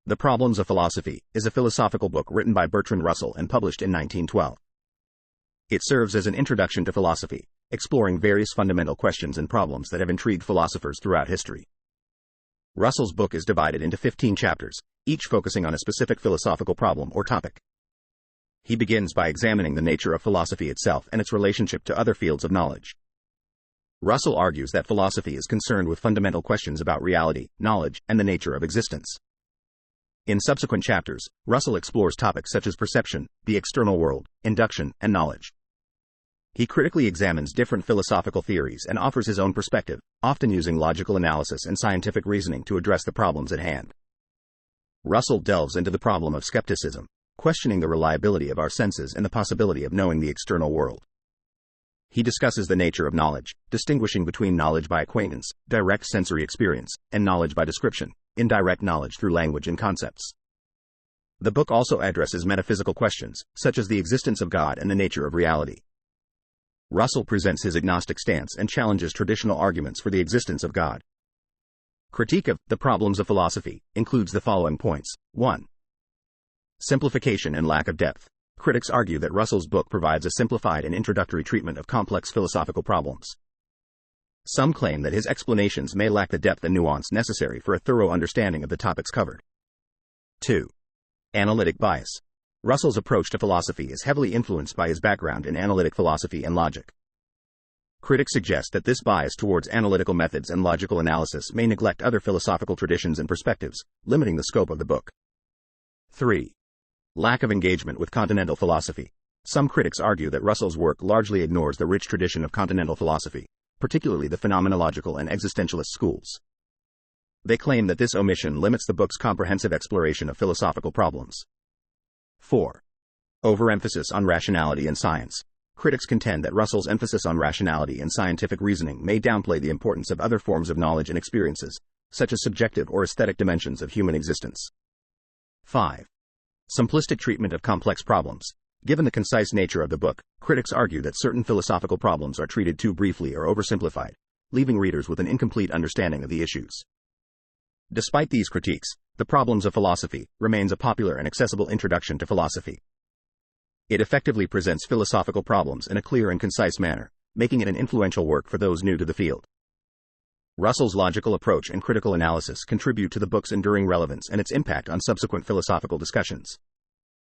The Problems of Philosophy is a philosophical book written by Bertrand Russell and published in 1912. It serves as an introduction to philosophy, exploring various fundamental questions and problems that have intrigued philosophers throughout history. Russell's book is divided into 15 chapters, each focusing on a specific philosophical problem or topic. He begins by examining the nature of philosophy itself and its relationship to other fields of knowledge. Russell argues that philosophy is concerned with fundamental questions about reality, knowledge, and the nature of existence. In subsequent chapters, Russell explores topics such as perception, the external world, induction, and knowledge. He critically examines different philosophical theories and offers his own perspective, often using logical analysis and scientific reasoning to address the problems at hand. Russell delves into the problem of skepticism, questioning the reliability of our senses and the possibility of knowing the external world. He discusses the nature of knowledge, distinguishing between knowledge by acquaintance, direct sensory experience, and knowledge by description, indirect knowledge through language and concepts. The book also addresses metaphysical questions, such as the existence of God and the nature of reality. Russell presents his agnostic stance and challenges traditional arguments for the existence of God. Critique of The Problems of Philosophy includes the following points. 1. Simplification and lack of depth. Critics argue that Russell's book provides a simplified and introductory treatment of complex philosophical problems. Some claim that his explanations may lack the depth and nuance necessary for a thorough understanding of the topics covered. 2. Analytic bias. Russell's approach to philosophy is heavily influenced by his background in analytic philosophy and logic. Critics suggest that this bias towards analytical methods and logical analysis may neglect other philosophical traditions and perspectives, limiting the scope of the book. 3. Lack of engagement with continental philosophy. Some critics argue that Russell's work largely ignores the rich tradition of continental philosophy, particularly the phenomenological and existentialist schools. They claim that this omission limits the book's comprehensive exploration of philosophical problems. 4. Overemphasis on rationality and science. Critics contend that Russell's emphasis on rationality and scientific reasoning may downplay the importance of other forms of knowledge and experiences, such as subjective or aesthetic dimensions of human existence. 5. Simplistic treatment of complex problems. Given the concise nature of the book, critics argue that certain philosophical problems are treated too briefly or oversimplified, leaving readers with an incomplete understanding of the issues. Despite these critiques, The Problems of Philosophy remains a popular and accessible introduction to philosophy. It effectively presents philosophical problems in a clear and concise manner, making it an influential work for those new to the field. Russell's logical approach and critical analysis contribute to the book's enduring relevance and its impact on subsequent philosophical discussions.